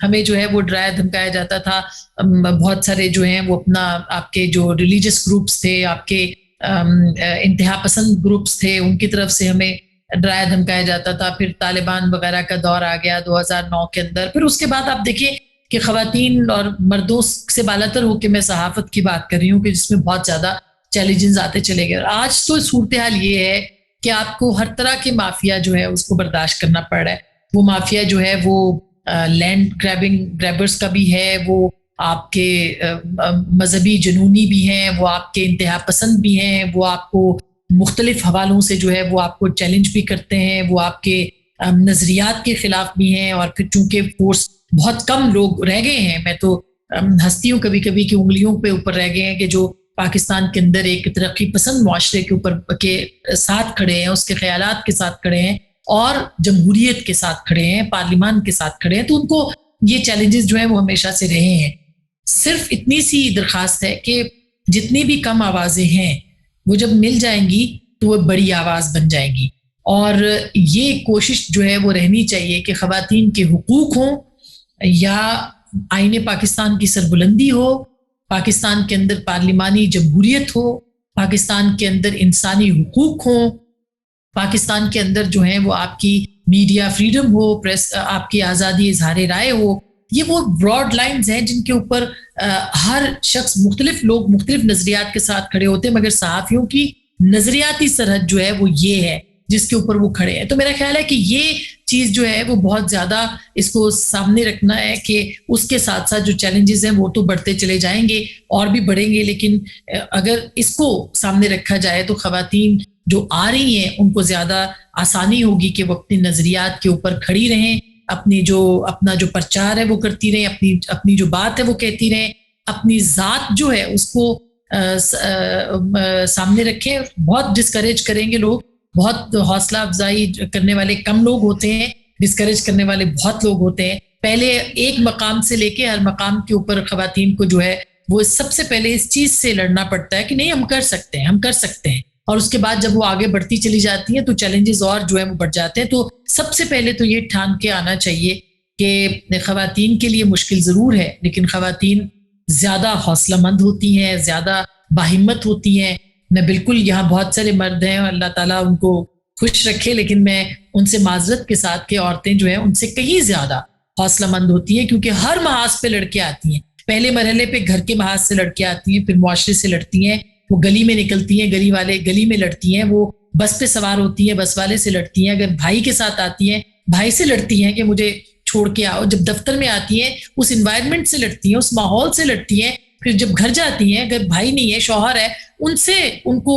ہمیں جو ہے وہ ڈرایا دھمکایا جاتا تھا. بہت سارے جو ہیں وہ اپنا آپ کے جو ریلیجس گروپس تھے, آپ کے انتہا پسند گروپس تھے, ان کی طرف سے ہمیں ڈرایا دھمکایا جاتا تھا. پھر طالبان وغیرہ کا دور آ گیا 2009 کے اندر. پھر اس کے بعد آپ دیکھیں کہ خواتین اور مردوں سے بالاتر ہو کے میں صحافت کی بات کر رہی ہوں کہ جس میں بہت زیادہ چیلنجز آتے چلے گئے. آج تو صورتحال یہ ہے کہ آپ کو ہر طرح کے مافیا جو ہے اس کو برداشت کرنا پڑ رہا ہے. وہ مافیا جو ہے وہ لینڈ گریبرز کا بھی ہے, وہ آپ کے مذہبی جنونی بھی ہیں, وہ آپ کے انتہا پسند بھی ہیں, وہ آپ کو مختلف حوالوں سے جو ہے وہ آپ کو چیلنج بھی کرتے ہیں, وہ آپ کے نظریات کے خلاف بھی ہیں. اور پھر چونکہ فورس بہت کم لوگ رہ گئے ہیں, میں تو ہنستی ہوں کبھی کبھی کہ انگلیوں پہ اوپر رہ گئے ہیں کہ جو پاکستان کے اندر ایک ترقی پسند معاشرے کے اوپر کے ساتھ کھڑے ہیں, اس کے خیالات کے ساتھ کھڑے ہیں اور جمہوریت کے ساتھ کھڑے ہیں, پارلیمان کے ساتھ کھڑے ہیں. تو ان کو یہ چیلنجز جو ہیں وہ ہمیشہ سے رہے ہیں. صرف اتنی سی درخواست ہے کہ جتنی بھی کم آوازیں ہیں وہ جب مل جائیں گی تو وہ بڑی آواز بن جائیں گی. اور یہ کوشش جو ہے وہ رہنی چاہیے کہ خواتین کے حقوق ہوں یا آئین پاکستان کی سربلندی ہو, پاکستان کے اندر پارلیمانی جمہوریت ہو, پاکستان کے اندر انسانی حقوق ہوں, پاکستان کے اندر جو ہیں وہ آپ کی میڈیا فریڈم ہو, پریس آپ کی آزادی اظہار رائے ہو. یہ وہ براڈ لائنز ہیں جن کے اوپر ہر شخص, مختلف لوگ مختلف نظریات کے ساتھ کھڑے ہوتے ہیں, مگر صحافیوں کی نظریاتی سرحد جو ہے وہ یہ ہے جس کے اوپر وہ کھڑے ہیں. تو میرا خیال ہے کہ یہ چیز جو ہے وہ بہت زیادہ اس کو سامنے رکھنا ہے کہ اس کے ساتھ ساتھ جو چیلنجز ہیں وہ تو بڑھتے چلے جائیں گے اور بھی بڑھیں گے, لیکن اگر اس کو سامنے رکھا جائے تو خواتین جو آ رہی ہیں ان کو زیادہ آسانی ہوگی کہ وہ اپنی نظریات کے اوپر کھڑی رہیں, اپنا جو پرچار ہے وہ کرتی رہیں, اپنی جو بات ہے وہ کہتی رہیں, اپنی ذات جو ہے اس کو سامنے رکھیں. بہت ڈسکریج کریں گے لوگ, بہت حوصلہ افزائی کرنے والے کم لوگ ہوتے ہیں, ڈسکریج کرنے والے بہت لوگ ہوتے ہیں. پہلے ایک مقام سے لے کے ہر مقام کے اوپر خواتین کو جو ہے وہ سب سے پہلے اس چیز سے لڑنا پڑتا ہے کہ نہیں ہم کر سکتے ہیں. اور اس کے بعد جب وہ آگے بڑھتی چلی جاتی ہیں تو چیلنجز اور جو ہے وہ بڑھ جاتے ہیں. تو سب سے پہلے تو یہ ٹھان کے آنا چاہیے کہ خواتین کے لیے مشکل ضرور ہے, لیکن خواتین زیادہ حوصلہ مند ہوتی ہیں, زیادہ باہمت ہوتی ہیں. میں بالکل, یہاں بہت سارے مرد ہیں اور اللہ تعالیٰ ان کو خوش رکھے, لیکن میں ان سے معذرت کے ساتھ کہ عورتیں جو ہیں ان سے کہیں زیادہ حوصلہ مند ہوتی ہیں, کیونکہ ہر محاذ پہ لڑکیاں آتی ہیں. پہلے مرحلے پہ گھر کے محاذ سے لڑکیاں آتی ہیں, پھر معاشرے سے لڑتی ہیں, وہ گلی میں نکلتی ہیں, گلی میں لڑتی ہیں, وہ بس پہ سوار ہوتی ہیں, بس والے سے لڑتی ہیں, اگر بھائی کے ساتھ آتی ہیں بھائی سے لڑتی ہیں کہ مجھے چھوڑ کے آؤ, جب دفتر میں آتی ہیں اس انوائرمنٹ سے لڑتی ہیں, اس ماحول سے لڑتی ہیں, پھر جب گھر جاتی ہیں اگر بھائی نہیں ہے شوہر ہے ان سے ان کو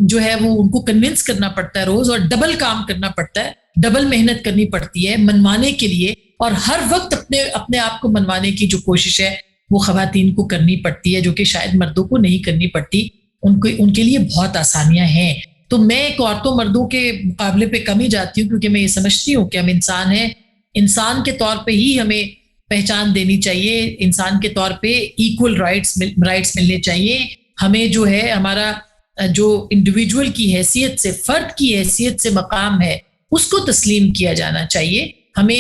جو ہے وہ ان کو کنونس کرنا پڑتا ہے روز, اور ڈبل کام کرنا پڑتا ہے, ڈبل محنت کرنی پڑتی ہے منوانے کے لیے, اور ہر وقت اپنے آپ کو منوانے کی جو کوشش ہے وہ خواتین کو کرنی پڑتی ہے, جو کہ شاید مردوں کو نہیں کرنی پڑتی. ان کے لیے بہت آسانیاں ہیں. تو میں ایک عورتوں مردوں کے مقابلے پہ کم ہی جاتی ہوں, کیونکہ میں یہ سمجھتی ہوں کہ ہم انسان ہیں, انسان کے طور پہ ہی ہمیں پہچان دینی چاہیے, انسان کے طور پہ ایکول رائٹس ملنے چاہیے. ہمیں جو ہے ہمارا جو انڈیویجول کی حیثیت سے, فرد کی حیثیت سے مقام ہے اس کو تسلیم کیا جانا چاہیے. ہمیں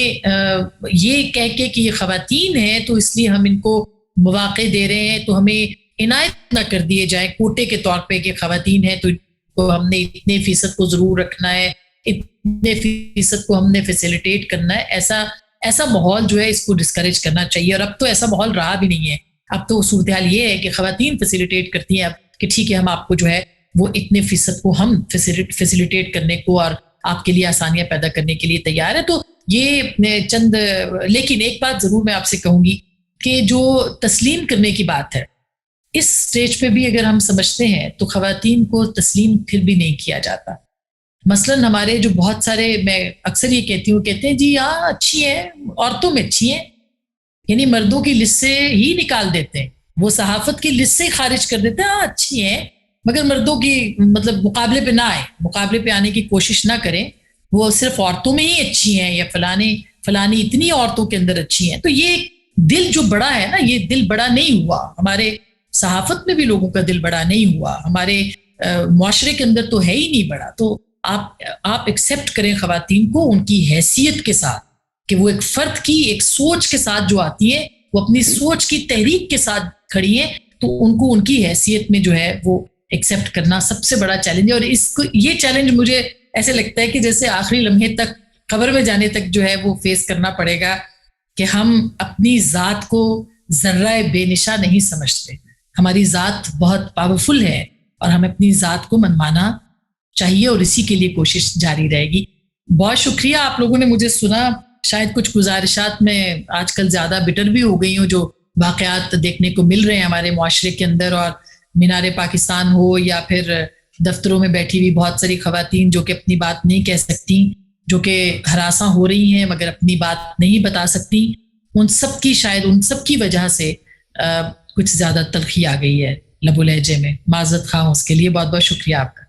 یہ کہہ کے کہ یہ خواتین ہیں تو اس لیے ہم ان کو مواقع دے رہے ہیں, تو ہمیں عنایت نہ کر دیے جائیں کوٹے کے طور پہ کہ خواتین ہیں تو ہم نے اتنے فیصد کو ضرور رکھنا ہے, اتنے فیصد کو ہم نے فیسیلیٹیٹ کرنا ہے. ایسا ماحول جو ہے اس کو ڈسکریج کرنا چاہیے, اور اب تو ایسا ماحول رہا بھی نہیں ہے. اب تو صورتحال یہ ہے کہ خواتین فیسیلیٹیٹ کرتی ہیں اب کہ ٹھیک ہے ہم آپ کو جو ہے وہ اتنے فیصد کو ہم فیسیلیٹیٹ کرنے کو اور آپ کے لیے آسانیاں پیدا کرنے کے لیے تیار ہے. تو یہ چند, لیکن ایک بات ضرور میں آپ سے کہوں گی کہ جو تسلیم کرنے کی بات ہے اس سٹیج پہ بھی اگر ہم سمجھتے ہیں تو خواتین کو تسلیم پھر بھی نہیں کیا جاتا. مثلاً ہمارے جو بہت سارے, میں اکثر یہ کہتے ہیں جی ہاں اچھی ہیں, عورتوں میں اچھی ہیں, یعنی مردوں کی لسٹ سے ہی نکال دیتے ہیں, وہ صحافت کی لسٹ سے خارج کر دیتے ہیں, ہاں اچھی ہیں مگر مردوں کی مطلب مقابلے پہ نہ آئے, مقابلے پہ آنے کی کوشش نہ کریں, وہ صرف عورتوں میں ہی اچھی ہیں یا فلانی اتنی عورتوں کے اندر اچھی ہیں. تو یہ دل جو بڑا ہے نا, یہ دل بڑا نہیں ہوا, ہمارے صحافت میں بھی لوگوں کا دل بڑا نہیں ہوا, ہمارے معاشرے کے اندر تو ہے ہی نہیں بڑا. تو آپ ایکسیپٹ کریں خواتین کو ان کی حیثیت کے ساتھ, کہ وہ ایک فرد کی ایک سوچ کے ساتھ جو آتی ہیں وہ اپنی سوچ کی تحریک کے ساتھ کھڑی ہیں, تو ان کو ان کی حیثیت میں جو ہے وہ ایکسیپٹ کرنا سب سے بڑا چیلنج ہے. اور اس کو یہ چیلنج مجھے ایسے لگتا ہے کہ جیسے آخری لمحے تک قبر میں جانے تک جو ہے وہ فیس کرنا پڑے گا کہ ہم اپنی ذات کو ذرہ بے نشا نہیں سمجھتے. ہماری ذات بہت پاورفل ہے اور ہمیں اپنی ذات کو منوانا چاہیے اور اسی کے لیے کوشش جاری رہے گی. بہت شکریہ آپ لوگوں نے مجھے سنا. شاید کچھ گزارشات میں آج کل زیادہ بٹر بھی ہو گئی ہوں, جو واقعات دیکھنے کو مل رہے ہیں ہمارے معاشرے کے اندر, اور مینار پاکستان ہو یا پھر دفتروں میں بیٹھی ہوئی بہت ساری خواتین جو کہ اپنی بات نہیں کہہ سکتی, جو کہ ہراساں ہو رہی ہیں مگر اپنی بات نہیں بتا سکتی, ان سب کی شاید ان سب کی وجہ سے کچھ زیادہ تلخی آ گئی ہے لب و لہجے میں. معذرت خواہ ہوں اس کے لیے. بہت بہت شکریہ آپ کا.